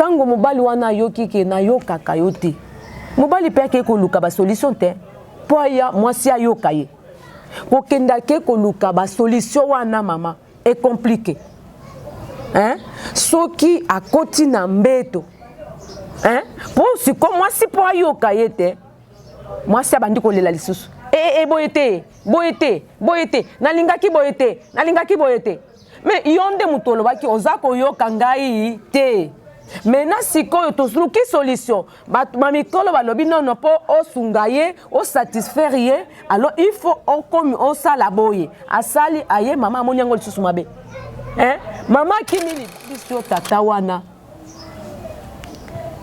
tango mobali wana yoki ke na yoka kayote mobali pe ke ko luka ba solution te po ya mwasi ayoka ye ko kenda ke ko luka ba solution wana mama est compliqué hein soki akoti na mbeto hein po si ko mwasi po ayoka ye te mwasi abandi ko lela lisusu boyete nalingaki boyete mais yonde mutolo baki ozako yoka ngai te maintenant sikoyo tosuluki solution mamikolo balobi non po osungaye o satisfaire ye alors il faut comme on sala boye asali aye mama amonyango lisusu mabe hein mama kimili biso tata wana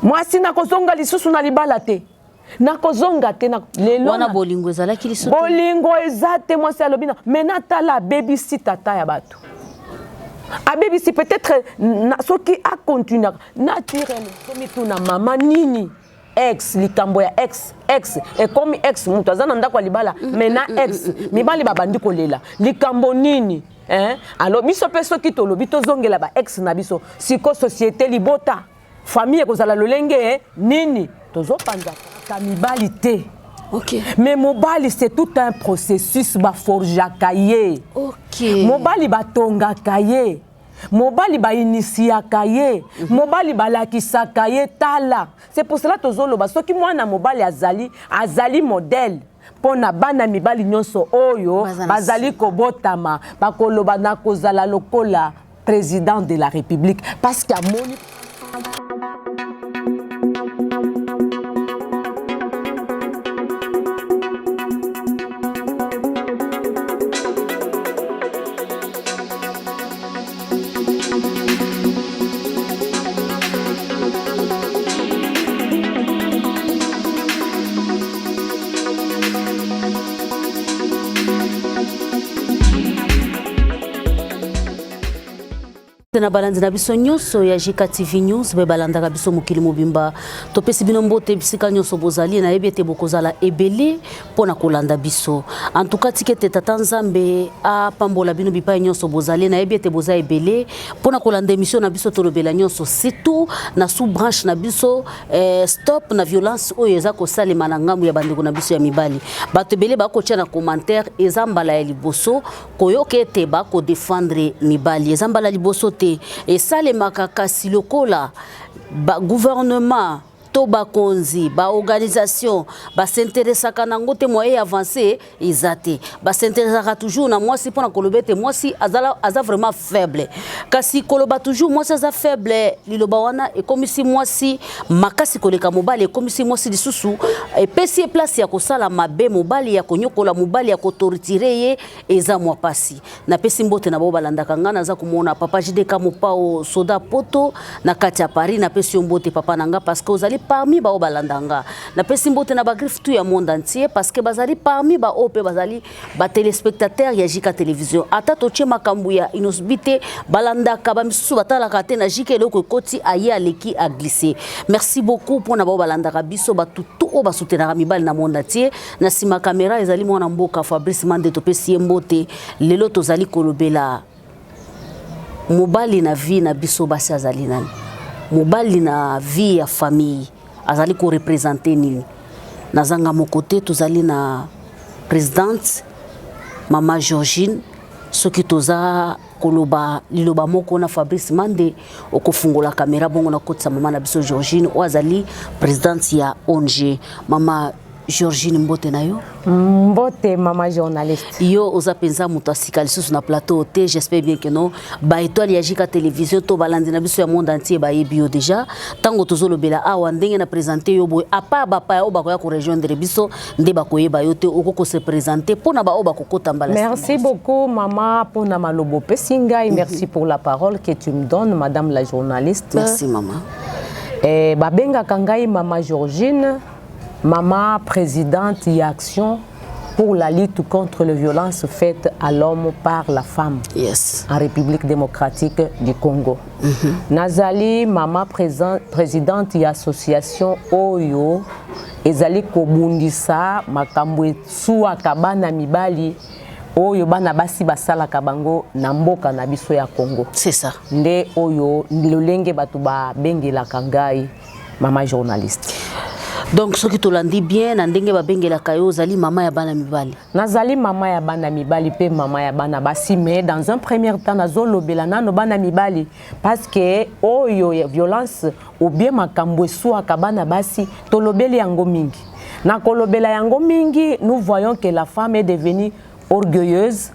mwasi na kozonga lisusu na libala te nakozonga te na lelo wana bolingo ezalaki lisusu bolingo ezate mwasi alobi na maintenant tala baby si tata ya bato abebisi peut-être soki a continuer naturellement comme tout na mama nini ex likambo ya ex et comme ex mutu azana ndako libala mena ex mibali babandi kolela likambo nini hein alors biso pe soki tolobi tozongela ba ex na biso siko société libota famille kozala lolenge nini tozopanza ka mibali te. OK. Mais mobali c'est tout un processus ba forja kaye. OK. Mobali ba tonga kaye. Mobali ba initia kaye. Mobali ba lakisa kaye tala. C'est pour cela tozolo ba soki mwana mobali azali modèle. Pona bana mibali nyonso oyo bazali kobotama bakoloba na kozala lokola président de la République parce qu'il y a moni na balandi na biso nyonso ya JK TV News be balandaka biso mokili mobimba topesi bino mbote bisika nyonso bozali na yebi ete bokozala ebele pona kolanda biso en tout cas tikete tata Nzambe a pambola bino bipai nyonso bozali na yebi ete boza ebele pona kolanda émission na biso tolobela nyonso surtout na sous branche na biso stop na violence oyo eza kosalema na ngambu ya bandeko na biso ya mibali bato ebele bakotia na commentaire eza mbala ya liboso koyoka ete bako défendre mibali eza mbala liboso te et ça les makakasi lokola gouvernement to bakonzi ba organisation ba s'intéressaka nango te moyen avancé ezate ba s'intéressaka toujours na moi si pona kolobete moi si aza vraiment faible kasi koloba toujours moi ça faible liloba wana et comme si moi si makasi koleka mobali comme si moi si lisusu et pesi place ya kosala mabe mobali ya konyokola mobali ya kotortire ye eza moi pasi na pesi mbote na bo balandaka ngana za kumona papa JDK mopao soda poto na kati ya Paris na pesi mbote papa nanga parce que ozali parmi ba balandanga na pesi mbote na ba griffe tout ya monde entier parce que bazali parmi ba op bazali ba téléspectateurs ya JK télévision ata to che makambu ya inosbité balandaka ba misusu batalaka te na JK eloko ekoti aye aleki a glisser merci beaucoup pour na ba balandaka biso ba tutu o ba soutenir mibali na monde entier na sima caméra ezali mwana mboka Fabrice Mande to pesi mbote lelo tozali kolobela mobali na vie na biso basi azali nani mobali na vie ya famille azali ko représenter nini nazanga mokote tozali na présidente mama Georgine soki toza koloba liloba moko na Fabrice Mande okofungola kamera bongo na kotsa mama na biso Georgine o azali présidente ya ONG mama Georgine mbote na yo mbote mama journaliste yo oza penza muto asikali susu na plateau te j'espère bien que non ba étoile ya JK télévision to balandi na biso ya monde entier ba yebi déjà tango tozolobela awa ndenge na présenter yo boy apa ba pa yo ba ko rejoindre biso nde ba koyeba yo te okoko se présenter pona ba oba kokota mbala. Merci beaucoup maman pona malobo pesinga et merci pour la parole que tu me donnes madame la journaliste. Merci maman. Ba benga kangai mama Georgine maman présidente et action pour la lutte contre les violences faites à l'homme par la femme en République démocratique du Congo. Nazali maman présidente et association Oyo ezali kobundisa makambo suwa kabana mibali oyo bana basi basala kabango na mboka na biso ya Congo. C'est ça. Nde oyo lolenge batu ba bengela kangai mama journaliste. Donc ce qui te l'a dit bien na ndenge ba bengela kayo zali mama ya bana mibali. Nazali mama ya bana mibali pe mama ya bana basi, mais dans un premier temps nazolobela nano bana mibali parce que oyo violence ou bien makambo esua ka bana basi tolobeli yango mingi. Na kolobela yango mingi, nous voyons que la femme est devenue orgueilleuse.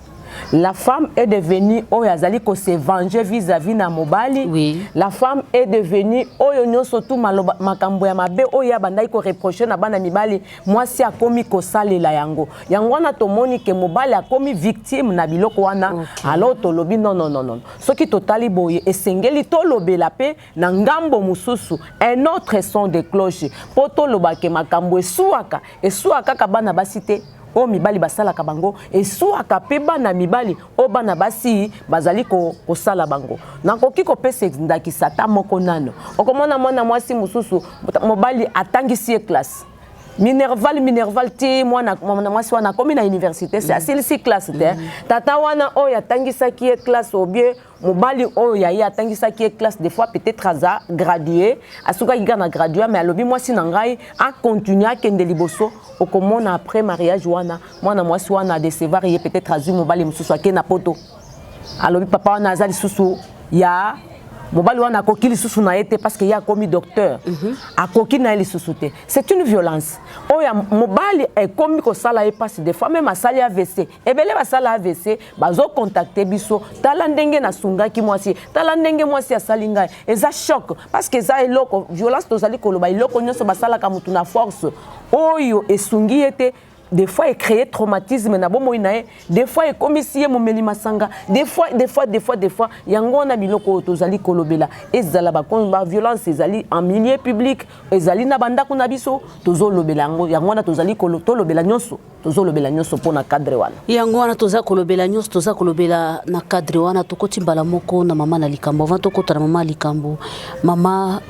La femme est devenue oyazali ko se venger vis-à-vis na mobali. Oui. La femme est devenue oyo nyonso tout makambo ya mabe oya bandai ko reprocher na bana mibali moi si akomi ko salela yango. Yango wana tomoni ke mobali akomi victime na biloko wana. Okay. Alors tolobi non. Soki totali boye esengeli tolobela pe na ngambo mususu un autre son de cloche. Poto lobake makambo esuaka ka bana basite o mibali basala kabango esuaka pe bana mibali o bana basi bazali ko sala bango nakoki ko pesa ndaki sata moko nano okomona mwana mwasi mususu mobali atangisi classe minerval ti mwana mwasi wana komi na université c'est asili classe te tata wana o yatangisa ki classe ou bien mobali o ya atangisa ki classe des fois peut-être aza gradué asuka na gradué mais alobi mwasi na ngai a continuer à kende liboso okomona après mariage wana mwana mwasi wana décevoir ye peut-être azu mobali mususu akena poto alobi papa wana azali susu ya mobali wana akokili susu na ete parce que ya komi docteur akokili na eli susu te. C'est une violence oya mobali komi ko sala e passe des fois même asali AVC ebele basala AVC bazo contacter biso tala ndenge na sungaki mwasi tala ndenge mwasi asali ngai eza choc parce que za eloko violence tozali koloba eloko nyonso basala ka mutu na force oyo esungi ete des fois il crée traumatisme na bomo inae des fois il komisie momeli masanga des fois yango na biloko tozali kolobela ezala ba violence ezali en milieu public ezali na bandako na biso tozolobela yango na tozali kolobela nyonso tozolobela nyonso pona cadre wana yango wana toza kolobela nyonso toza kolobela na cadre wana tokoti mbala moko na mama na likambo avant tokota na mama likambo mama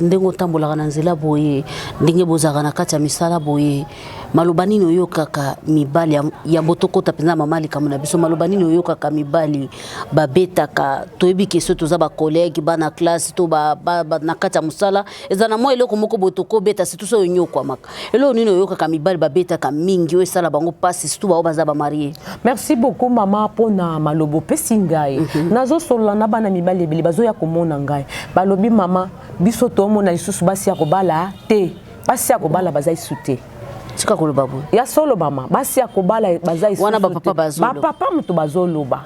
ndengo tambolaka na nzela boye ndenge bozaka na kati ya misala boye malobanini oyo kaka mibali ya botokota pena mama likambo na biso malobanini oyo kaka mibali babetaka toyebi keso toza ba collègue bana classe to ba na kati ya musala ezana mo eloko moko botoko beta c'est tout ça onyo kwa maka elo nini oyo kaka mibali babetaka mingi oyo sala bango passe surtout ba baza ba marié. Merci beaucoup mama pona malobo pesingai nazo solo na bana mibali ebele bazo ya komona ngai balobi mama biso to mona lisusu basi ya kobala te basi ya kobala bazai sute tika ko babu ya solo mama basi ya kobala bazai sute wana ba papa bazolo ba papa mutu bazolo ba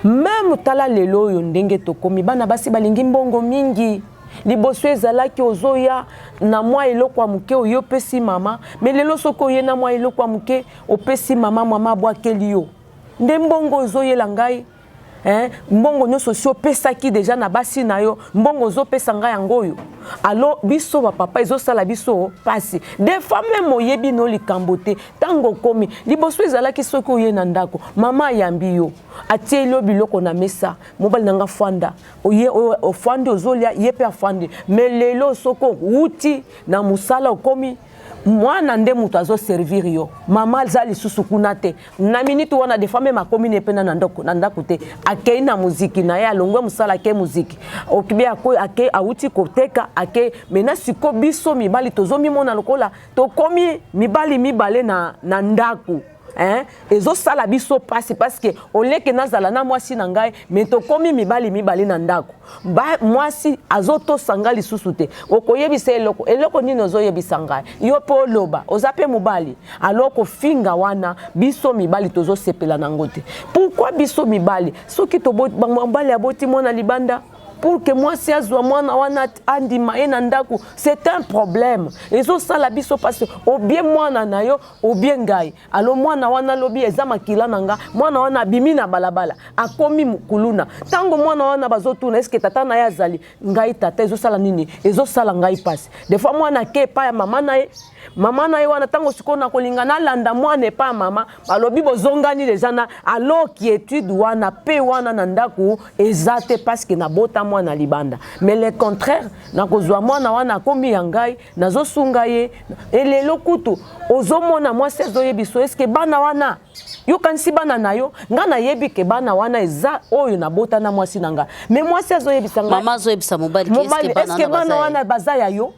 même tala lelo yo ndenge to komi bana basi balingi mbongo mingi liboso ezalaki ozoya na mwa eloko amuke oyo pesi mama mais lelo soko ye na mwa eloko amuke opesi mama bwakeli yo nde mbongo ozoyela ngai mbongo nyonso si opesaki déjà na basi na yo mbongo ozopesa ngai yango oyo alors biso ba papa ezosala biso pasi des fois même oyebi no likambo te tango komi liboso ezalaki soki oye na ndako mama ayambi yo atie lo biloko na mesa mobali nanga fanda oye ofandi ozolia ye pe afandi mais lelo soko uti na musala okomi mwana nde mutu azo servir yo mama zali susu kuna te na minute wana des fois même akomi ne pena na ndako te akei na muziki na ya longwe musala ke muziki okibe ake auti koteka ake mena siko biso mibali tozomi mona lokola to komi mibali mibale na ndako ezo sala biso passe parce que oleke nazala na mwasi na ngai mais to komi mibali na ndako ba mwasi azoto sangali susu te okoyebisa eloko nini ozoyebisa ngai yo pe oloba ozape mobali aloko finga wana biso mibali tozo sepela nango te pourquoi biso mibali soki to mobali aboti mona libanda pour que moi si azwa mwana wana andima ena ndako c'est un problème ezo sala biso parce ou bien mwana na yo ou bien ngai alo mwana wana lobi eza makila nanga mwana wana bimi na balabala akomi mukuluna tango mwana wana bazotuna eske tata na yazali ngai tata ezo sala nini ezo sala ngai passe des fois mwana ke pa ya mama na ye wana tango sikona kolingana landa mwana pa mama balobi bozongani les ana alo qui étude wana pe wana na ndako ezate parce que na bota mwana libanda mais le contraire nakozwa mwana wana komi ya ngai nazosunga ye elelo kutu ozomona mwasi azoyebiso eske bana wana yokanisi bana na yo nga nayebi ke bana wana eza oyo nabota na mwasi na nga mais mwasi azoyebisa ngai mama azoyebisa mobali eske bana wana baza ya yo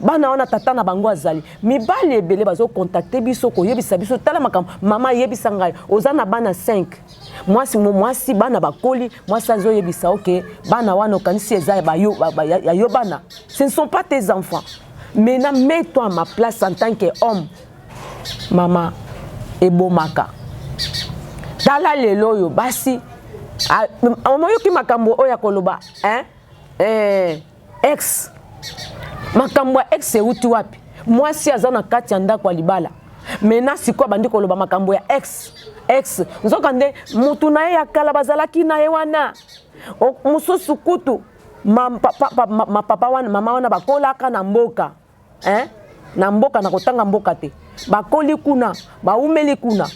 bana wana tata na bango azali mibali ebele bazocontacte biso koyebisa biso tala makambo mama yebisa ngai oza na bana 5 mwasi bana bakoli mwasi azoyebisa ok bana wana okanisi eza ya yo bana ce ne sont pas tes enfants. Maintenant mets-toi à ma place en tant qu'homme mama ebomaka tala lelo oyo basi omoyoki makambo oyo ya koloba ex makambo ya ex euti wapi mwasi aza na kati ya ndako ya libala mena sikoyo bandi koloba makambo ya ex nzoka nde mutu na ye ya kala bazalaki na ye wana mosusu kutu mapapa wana mama wana bakolaka na mboka na mboka na kotanga mboka te bakoli kuna baumeli kuna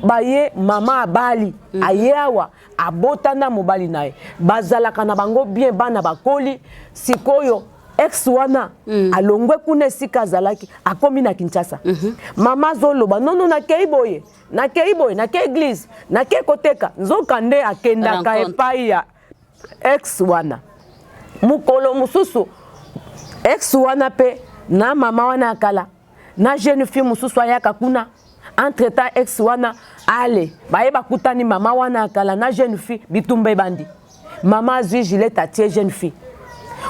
baye mama abali aye awa abotana mobali na ye bazalaka na bango bien bana bakoli sikoyo ex wana alongwe kuna esika azalaki akomi na Kinshasa mama zoloba nono nakei boye nakei église nakei koteka nzoka nde akendaka epai ya ex wana mukolo mususu ex wana pe na mama wana akala na jeune fille mususu ayaka kuna entre temps ex wana ale baye bakutani mama wana akala na jeune fille bitumba ebandi mama azwi Gillette atie jeune fille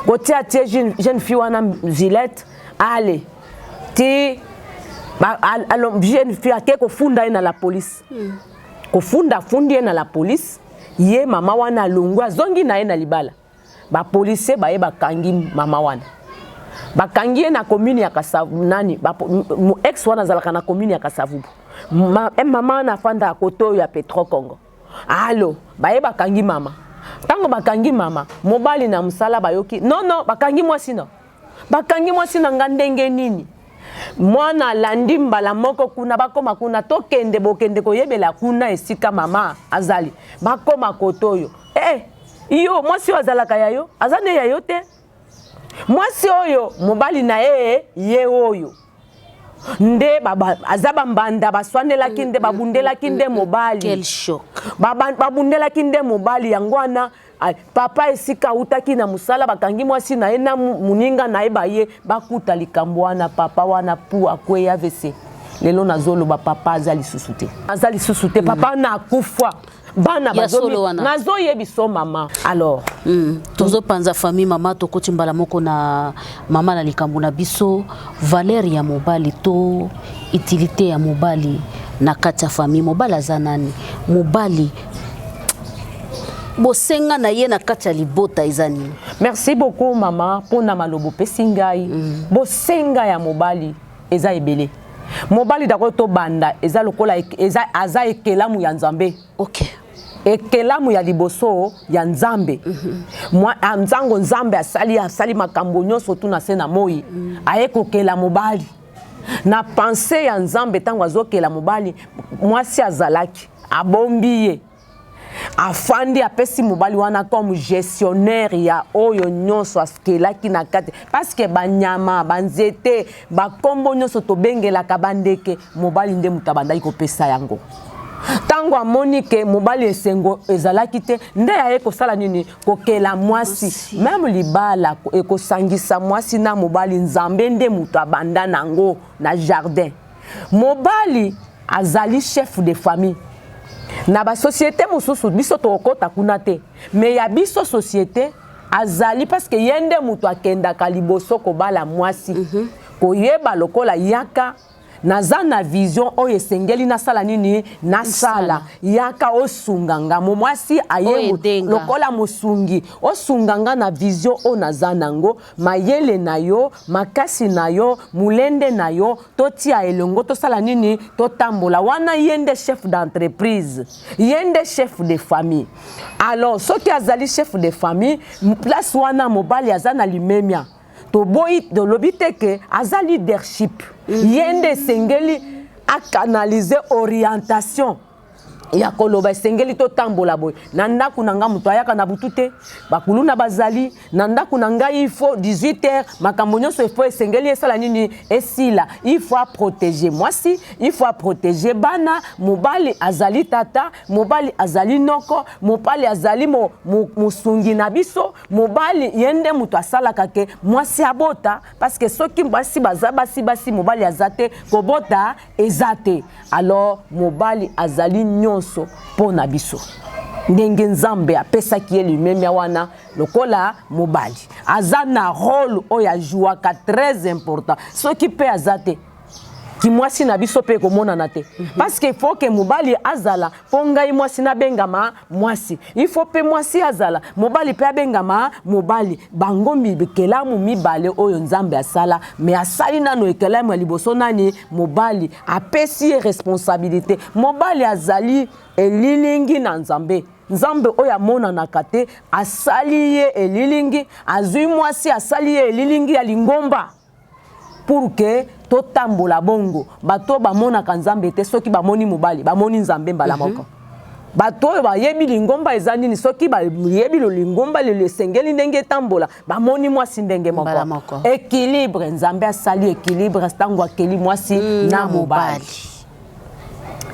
kotia atie jeune fille wana Gillette ale ti jeune fille ake kofunda ye na la police kofunda fundi ye na la police ye mama wana alongwa zongi na ye na libala ba police baye bakangi mama wana bakangi ye na commune ya Kasavu nani ex wana zalaka na commune ya Kasavu mama na fanda koto ya Petro Congo allo baye bakangi mama tango bakangi mama mobali na musala bayoki non bakangi mwasi na ngandenge nini mwana landi mbala moko kuna bakoma kuna tokende bokende koyebela kuna esika mama azali bakoma kotoyo iyo mwasi azalaka yayo azane yayo te mwasi oyo mobali na ye oyo nde azaba mbanda baswanelaki nde babundelaki nde mobali quel choc babundelaki nde mobali yangwana papa esika utaki na musala bakangi mwasi na ye na muninga na ye baye bakuta likambo wana papa wana pu akwe AVC lelo nazoloba papa azali susu te papa na akufwa bana bazomi nazoyebiso mama alors tozopanza famille mama tokoti mbala moko na mama na likambo na biso valeur ya mobali to utilité ya mobali na kati ya famille mobali aza nani mobali bosenga na ye na kati ya libota eza nini. Merci beaucoup mama pona malobo pesi ngai bosenga ya mobali eza ebele mobali dako to banda eza lokola aza ekelamu ya Nzambe okay ekelamu ya liboso ya Nzambe nzango Nzambe asali makambo nyonso tu na se na moi aye kokela mobali na pensée ya Nzambe tango azokela mobali mwasi azalaki abombi ye afandi apesi mobali wana comme gestionnaire ya oyo nyonso askelaki na kati parce que banyama banzete bakombo nyonso tobengelaka bandeke mobali nde mutabandaki kopesa yango tango amoni ke mobali esengo ezalaki te nde aye kosala nini kokela mwasi même libala ekosangisa mwasi na mobali Nzambe nde mutu abanda nango na jardin mobali azali chef de famille na ba société mususu biso tokota kuna te mais ya biso société azali parce que yende mutu akendaka liboso kobala mwasi koyeba lokola yaka naza na vision oyo esengeli nasala nini nasala yaka osunganga mwasi aye lokola musungi osunganga na vision o naza nango mayele na yo makasi na yo mulende na yo totia elongo tosala nini totambola wana yende chef d'entreprise yende chef de famille alors soki azali chef de famille place wana mobali aza na limemia toboyi de lobiteke aza leadership yende sengeli a canaliser orientation ya koloba esengeli to tambola boy na ndako na nga muto ayaka na butute bakulu na bazali na ndako na nga il faut 18h makambo nyonso il faut esengeli esala nini esila il faut protéger mwasi il faut protéger bana mobali azali tata mobali azali noko mobali azali musungi na biso mobali yende muto asalaka ke mwasi abota parce que soki basi baza basi mobali azate kobota ezate alors mobali azali nyonso pona biso ndenge nzambe apesaki ye lui-même wana lokola mobali aza na rôle oyo ajuaka très important soki pe azate ki mwasi na biso pe komonana te parce que il faut que mobali azala po ngai mwasi na bengama mwasi il faut pe mwasi azala mobali pe abengama mobali bango mibekelamu mibale oyo nzambe asala mais asali nano ekelamu ya liboso nani mobali apesi responsabilité mobali azali elilingi na nzambe nzambe oyo amonanaka te asali ye elilingi azwi mwasi asali ye elilingi ya lingomba pour que totambola bongo bato bamonaka nzambe te soki bamoni mobali bamoni nzambe mbala moko bato oyo bayebi lingomba eza nini soki bayebi lingomba lesengeli ndenge etambola bamoni mwasi ndenge moko équilibre nzambe asali équilibre ntango akeli mwasi na mobali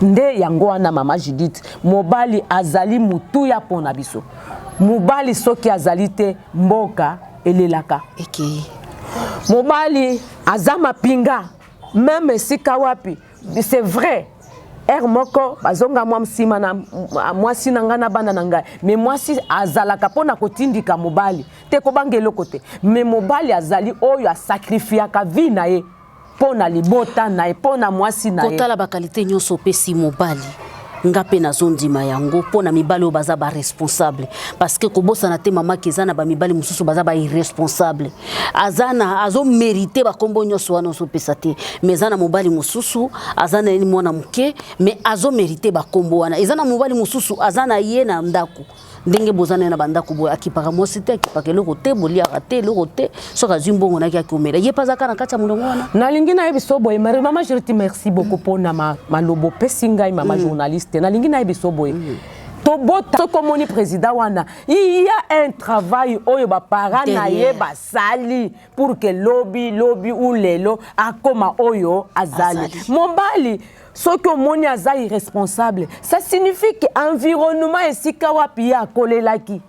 nde yango wana mama Judith mobali azali mutuya pona biso mobali soki azali te mboka elelaka mobali azama pinga même esika wapi c'est vrai moko bazonga mwa msima na mwasi na nga na bana na ngai mais mwasi azalaka pona kotindika mobali te kobanga eloko te mais mobali azali oyo asacrifiaka vie na ye pona libota na ye pona mwasi na ye kotala bakalite nyonso pesi mobali nga pe nazondima yango pona mibali oyo baza ba responsable parce que kobosana te mama kezana ba mibali mususu baza ba irresponsable azana azo mériter ba kombo nyonso wana so pesa te mais zana mobali mususu azana ni mwana muke mais azo mériter ba kombo wana ezana mobali mususu azana ye na ndako ndenge bozana na bandako boya akipaka mwasi te akipaka eloko te bolia rate eloko te soka zimbongo na kia komela ye pazaka na kati ya mulongo wana nalingi na yebiso boye mama Judith merci beaucoup pona malobo pesinga mama journaliste nalingi na yebiso boye tobota komoni président wana il y a un travail oyo ba parents na ye basali pour que lobby ou lelo akoma oyo azali mobali soki omoni aza irresponsable ça signifie que environnement esika wapi ya kolelaki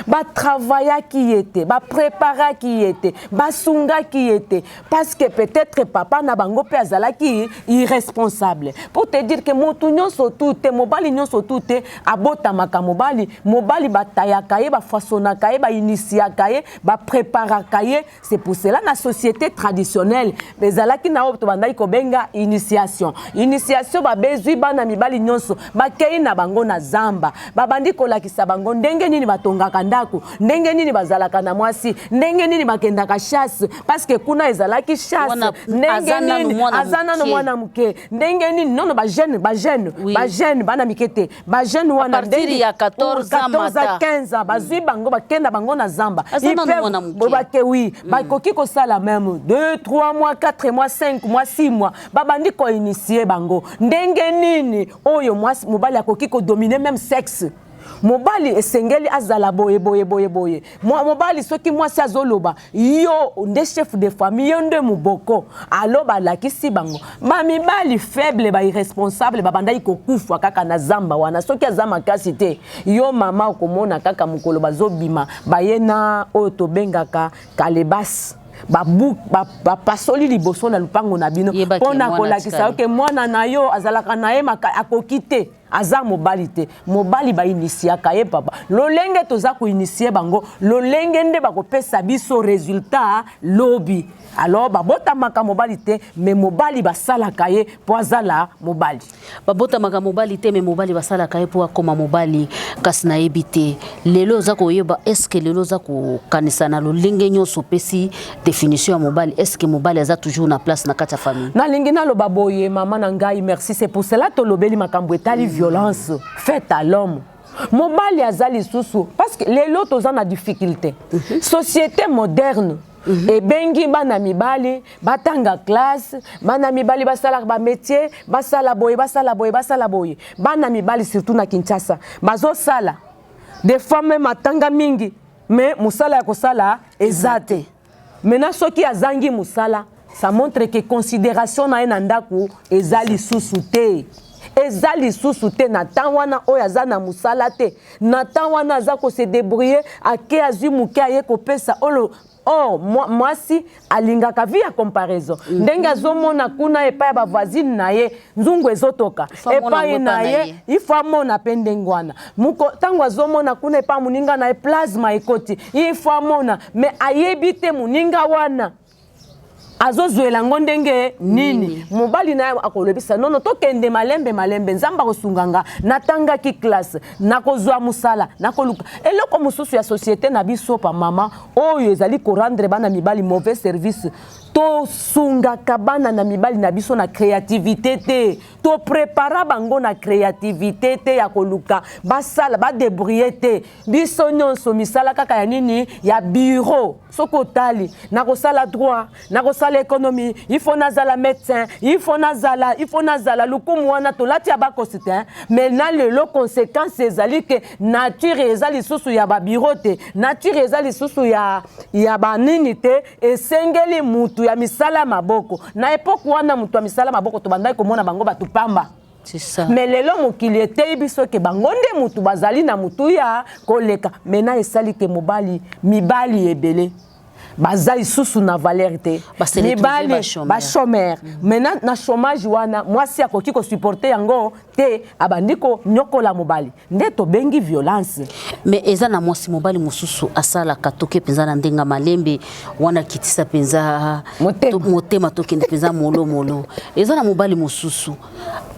batravaillaki ete bapreparaki ete basungaki ete parce que peut-être papa na bango pe azalaki irresponsable pour te dire que motu nyonso tout mobali nyonso tout abotamaka mobali batayaka ye bafasonaka ye bainitiaka ye bapreparaka ye c'est pour cela na société traditionnelle bezalaki na oyo bandaki kobenga initiation babezwi bana mibali nyonso bakei na bango na zamba babandi kolakisa bango ndenge nini batongaka ndako ndenge nini bazalaka na mwasi ndenge nini bakendaka chasse parce que kuna ezalaki chasse ndenge nini azana no mwana muke ndenge nini nono ba jeune bana mikete ba jeune wana ndenge ya 14 15 bazwi bango bakenda bango na zamba bobake oui bakoki ko sala même 2 3 mois 4 mois 5 mois 6 mois babandi ko initier bango ndenge nini oyo mwasi mobali akoki ko dominer même sexe mobali esengeli azala boye mobali soki mwasi azoloba yo nde chef de famille yo nde muboko aloba lakisi bango mibali faible ba irresponsable babandai kokufa kaka na zamba wana soki azama kasi te yo mama okomona kaka mukolo bazobima bayena oyo tobengaka kalebas pasoli liboso na lupango na bino pona kolakisa ke mwana na yo azalaka na ye akoki te aza mobali te mobali bainitiaka ye papa lolenge toza koinitie bango lolenge nde bakopesa biso résultat lobi alors babotamaka mobali te mais mobali basalaka ye po azala mobali babotamaka mobali te mais mobali basalaka ye po akoma mobali kasi nayebi te lelo oza koyeba est-ce que lelo oza kokanisa na lolenge nyonso pesi définition ya mobali est-ce que mobali aza toujours na place na kati ya famille nalingi naloba boye mama na ngai merci c'est pour cela tolobeli makambo etali violence faite à l'homme mobali azali susu parce que les lots ont na difficulté société moderne Et bengi bana mibali batanga classe bana mibali basala ba métier basala boye bana mibali surtout na Kinshasa bazo sala des fois même atanga mingi mais musala ya kosala ezate maintenant soki azangi musala ça montre que considération na enandaku ezali susute ezali susute na tanwana oyazana musala te na tanwana azako se débrouiller ake azimuke aye kopesa olo. Oh, moi si alingaka via comparaison. Ndenge azomona kuna epai ba voisine na ye nzungu ezotoka. Epai na ye ifo mona pendengwana. Muko tango azomona kuna epai muninga na plasma ekoti. Ifo mona mais ayebite muninga wana. Azozwela ngondenge nini mobali na akolobisa nono tokende malembe nzamba kosunganga natanga ki classe nakozwa musala nakoluka eloko mususu ya société na biso pa mama oyo ezali ko rendre bana mibali mauvais service to sunga kabana na mibali na biso na créativité te to prépara bango na créativité te ya koluka basala ba débrouiller te biso nyonso misala kaka ya nini ya bureau soko tali nakosala droit nakosala l'économie, il faut nazala médecin, il faut nazala lukumu wana to lati abakosite mais na le conséquence ezali que nature ezali susu ya ba birote nature ezali susu ya banini te esengeli mutu ya misala maboko na époque wana mutu ya misala maboko to bandai komona bango batupamba. C'est ça. Mais lelo mokili ete biso ke bangonde mutu bazali na mutu ya koleka mena esali ke mibali ebele bazali susu na valeur te mibali ba chômeur maintenant na chômage wana mwasi akoki ko supporter yango te abandiko nyokola mobali nde to bengi violence mais eza na mwasi mobali mususu asala katoke penza na ndenga malembe wana kitisa penza motema tokende penza molo eza na mobali mususu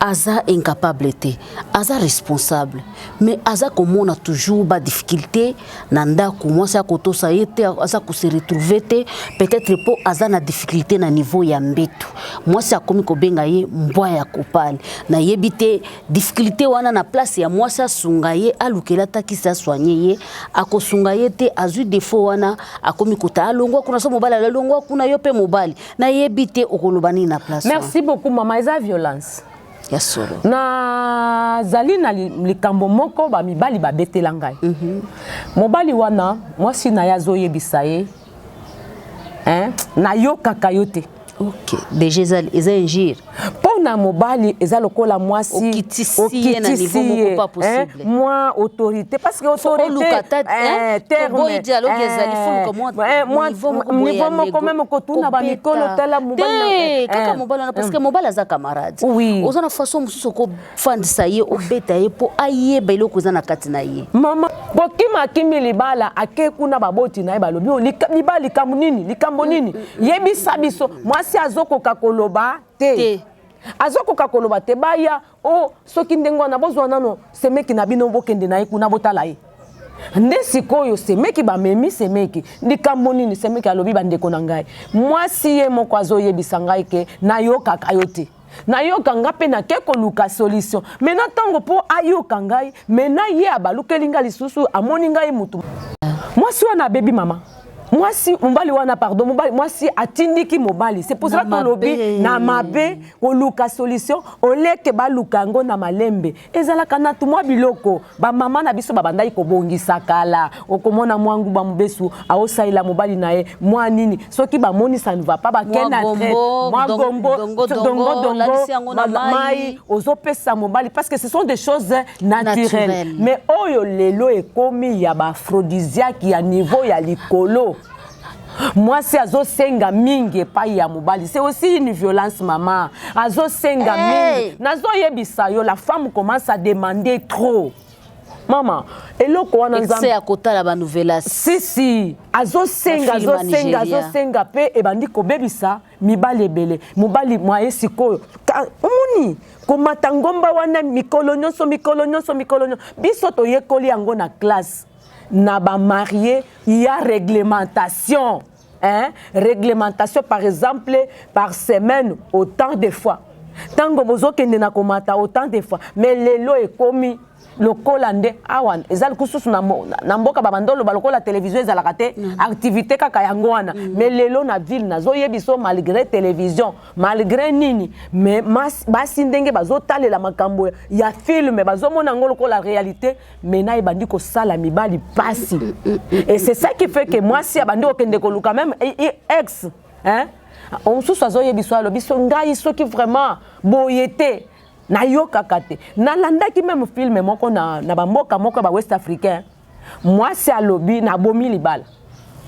aza incapable te aza responsable mais aza komona toujours ba difficulté na ndako mwasi akotosa yete aza ko se retrouver peut-être pour azana difficulté na niveau ya mbetu mwasi akomi kobenga ye mbwa ya kopali na yebite difficulté wana na place ya mwasi asunga ye alukela takisa soigner ye akosunga ye te azu défaut wana akomi kota alongwa kuna so mobali alongwa kuna yo pe mobali na yebite okolobani na place. Merci beaucoup mama eza violence ya solo na zali na likambo moko ba mibali ba betela ngai mobali wana mwasi na yazo yebisa ye na yo kakayote. Ok, déjà ils ingirent. Pona mobali eza lokola mwasi okitisi na niveau moko pas possible. Moi autorité parce que autorité terme dialogue ezali faut que niveau moko même ko tuna ba mikolo tala mobali kaka mobali na parce que mobali aza camarade. Oui. Ozana façon mususu ko fandisa ye obeta ye po aye ba iloko za na kati na ye. Mama bokima kimi libala ake kuna baboti na ye balobi libali likambo nini yebisa biso mwasi azokoka koloba te azokoka koloba te baya o soki ndengo na bozwa nano semeki na bino bokende na ye kuna botala ye nde sikoyo semeki bamemi semeki likambo nini semeki alobi bandeko na ngai mwasi ye moko azoyebisa ngai ke nayokaka yo te nayoka nga pe na ke koluka solution mena tango po ayoka ngai mena ye abalukeli ngai lisusu amoni ngai mutu mwasi wana bebi mama mwasi mobali wana pardon mobali mwasi atindiki mobali c'est pour ça que lobi na mabe koluka solution oleke baluka ngo na malembe ezalaka na tumwa biloko ba mama na biso babandai ko bongisa kala okomona mwangu ba mubesu aosaila mobali na ye mwa nini soki ba moni ça ne va pas ba kena tête mwa gombo dongo mai ozopesa mobali parce que ce sont des choses naturelles mais oyo lelo ekomi ya ba aphrodisiaque ya niveau ya likolo. Moi, c'est azo senga mingi epai ya mobali. C'est aussi une violence, maman. Azo senga mingi. Nazo yebisa yo, la femme commence à demander trop. Maman, eloko wana nzambe. C'est à côté la nouvelle. Si. Azo senga pe ebandi ko bebisa mibali ebele. Mobali mwa sikoyo. Omoni komata ngomba wana mikolo nyonso. Biso to yekoli yango na classe. Na ba marié, il y a réglementation. Réglementation, par exemple, par semaine, autant de fois. Tango bozo kende na komata autant de fois. Mais lelo est commis. lokola nde awan ezali kususu na mboka babandolo balokola télévision ezalaka te activité kaka yango wana mais lelo na ville nazoyebiso malgré télévision malgré nini mais basi ndenge bazotalela makambo ya film bazomona ngo lokola réalité mais na ebandi kosala mibali pasi et c'est ça qui fait que moi si abandi okende koluka même ex hein on sous azoyebiso alobiso ngai soki vraiment boyete na yokaka te nalandaki même film moko na bamboka moko ba West Africain moi c'est alobi na bomi libala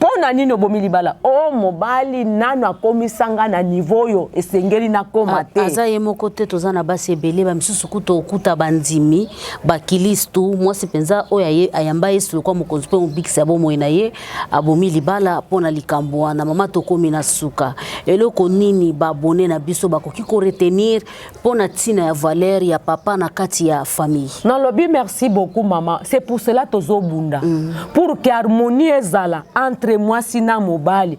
pona nini obomi libala o mobali nano akomisanga na niveau yo esengeli na koma te aza ye moko te tozana basi ebele ba misusu kuto okuta bandimi ba kilistu moi c'est penza o ya ayamba yesu kwa mokonzi pe mbikisa bo moina ye abomi libala pona likambo na mama tokomi na suka eloko nini ba abonné na biso bakoki ko retenir pona tina ya valeur ya papa na kati ya famille non lobi merci beaucoup maman c'est pour cela tozo bunda pour que harmonie ezala entre moi sina mobali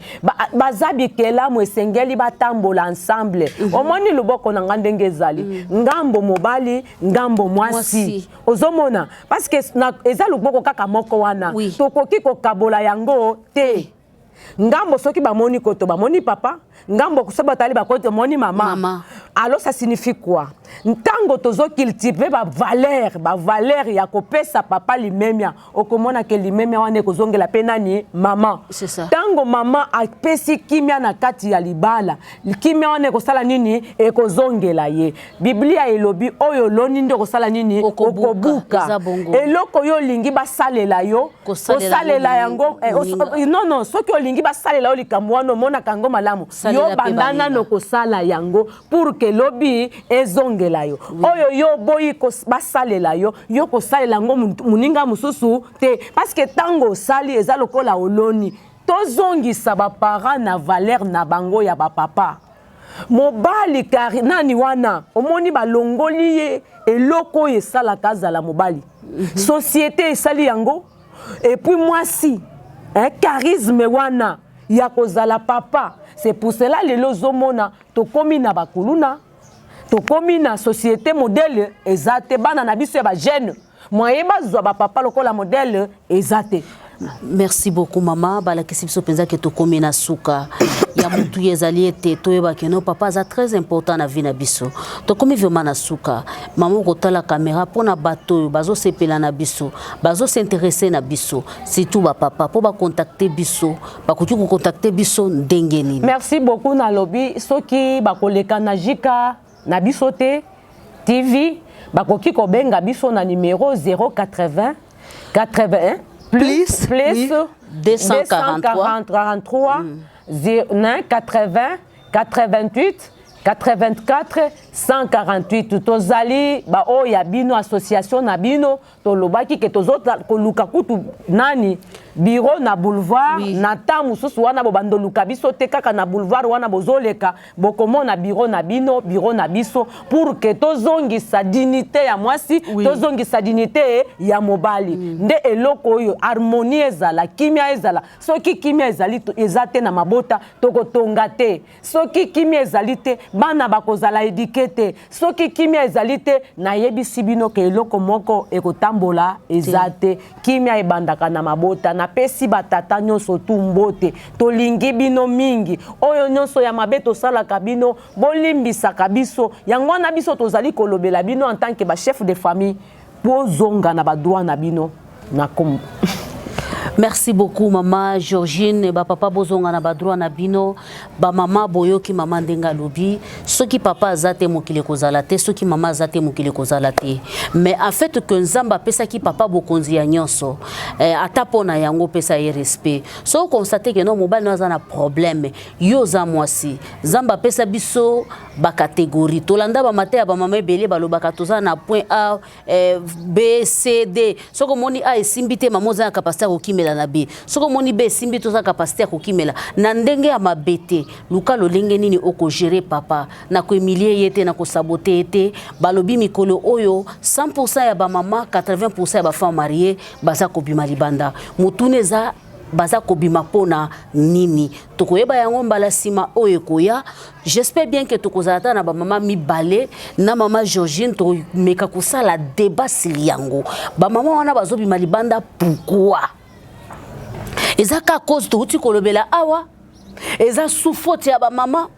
bazabi kela mo esengeli batambola ensemble omoni luboko na ngandenge ezali ngambo mobali ngambo mwasi ozomona parce que eza luboko kaka moko wana tokoki kokabola yango te ngambo soki bamoni koto bamoni papa ngambo kusaba tali bakoto moni mama alors ça signifie quoi ntango tozo cultiver ba valeur ya kopesa papa limemia okomona ke limemia wane kozongela penani mama c'est ça tango mama apesi kimia na kati ya libala kimia wane kosala nini ekozongela ye biblia elobi oyo loni nde kosala nini okobuka eloko yo lingi basalela yo kosalela yango non soki olingi basalela yo likambo wana mona kango malamu yo bandana no kosala yango pour que lobi ezongela yo oyo yo boyi basalela yo kosalela ngo muninga mususu te parce que tango sali eza lokola oloni tozongisa ba parents na valeur na bango ya ba papa mobali kari nani wana omoni balongoli ye eloko esala kazala mobali société esali yango et puis moi si charisme wana ya kozala papa c'est pour cela lelo zomona tokomi na bakuluna tokomi na société modèle ezate bana na biso ya ba jeune moyen bazwa ba papa lokola modèle ezate. Merci beaucoup maman balakisi biso penza ke tokomi na suka ya mutu yezali ete toyeba ke no papa za très important na vie na biso tokomi vraiment na suka maman kotala caméra pona bato bazo sepela na biso bazo s'intéresser na biso surtout ba papa po ba contacter biso ba koki ko contacter biso ndengeni. Merci beaucoup na lobby soki ba koleka na jika na biso te TV ba koki ko benga biso na numéro 080 81 plus 243 80 88 84 148 tozali ba o ya bino association na bino to lobaki ke tozota koluka kutu nani bureau na boulevard na tamu susu wana bo bandoluka biso te kaka na boulevard wana bozoleka bokomona bureau na bino bureau na biso pour que tozongi sa dignité ya mwasi tozongi sa dignité ya mobali nde eloko oyo harmonie ezala kimia ezala soki kimia ezali ezate na mabota tokotonga te soki kimia ezali te bana bakozala éduqué soki kimia ezali te na yebisi bino ke eloko moko ekotambola ezate kimia ebandaka na mabota na pesi batata nyonso tumbote tolingi bino mingi oyo nyonso ya mabe tosalaka bino bolimbisaka biso yango na biso tozali kolobela bino en tant que ba chef de famille bozonga na badwa na bino na kom. Merci beaucoup maman Georgine ba papa bozonga na badroit na bino ba mama boyoki mama ndenga lobi soki papa azate mokile kozala te soki mama azate mokile kozala te mais en fait que nzamba pesa ki papa bokonzi ya nyonso ata pona yango pesa ye respect so constater que non mobile na na problème yo za mwasi nzamba pesa biso ba catégorie tolanda ba mate ya ba mama ebele balobaka toza na point A B C D soko moni A esimbite mamoza capacité kokimela na B soko moni B simbi toza capacité kokimela na ndenge ya mabete luka lolenge nini oko gérer papa na ko humilier yete na ko saboter yete balobi mikolo oyo 100% ya ba mama 80% ya ba femme mariée baza ko bima libanda mutuneza baza kobima pona nini tokoyeba yango mbala sima oyo koya. J'espère bien que tokozata na ba mama mibale na mama Georgine to meka kosala débat sur yango ba mama wana bazobima libanda pourquoi ezaka cause to uti kolobela awa eza souffrance ya ba mama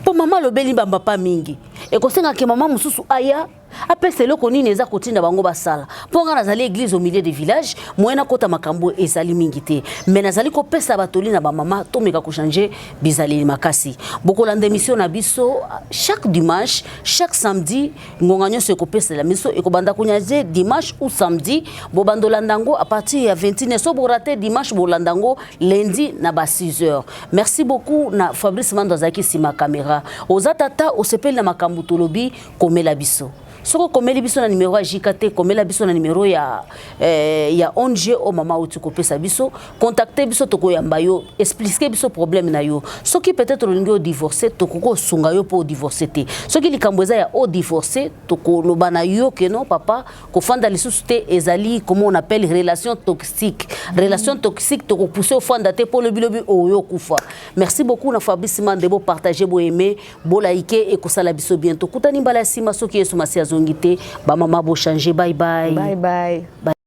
po mama lobeli ba papa mingi e kosenga ke mama mususu aya apese loko nini eza kotinda bango basala ponga nazali église au milieu des villages moyena kota makambo ezali mingi te mais nazali ko pesa batoli na ba mama to meka ko changer bizali makasi bokolanda émission na biso chaque dimanche chaque samedi ngonga nyonso ko pesa la miso e ko banda kunyaze dimanche ou samedi bo bandolandango à partir ya 21h so bo rater dimanche bo landango lundi na ba 6h. Merci beaucoup na Fabrice Mandozaki sima caméra ozatata osepeli na makambo tolobi komela biso. Soko komeli biso na numéro ya JKT, komela biso na numéro ya ONG o mama uti kopesa biso, contacter biso toko yamba yo, expliquer biso problème na yo. Soki peut-être olingi o divorcer, toko ko sunga yo po divorcer te. Soki likambo eza ya o divorcer, toko loba na yo ke non papa, ko fanda lisusu te ezali comment on appelle relation toxique. Relation toxique toko pousser au fanda te po lobi o yo kufa. Merci beaucoup na Fabrice Mandebo partager bo aimer, bo liker et ko sala biso bientôt. Kutani mbala sima soki yesu masi zongité ba mama bo changer bye bye bye bye.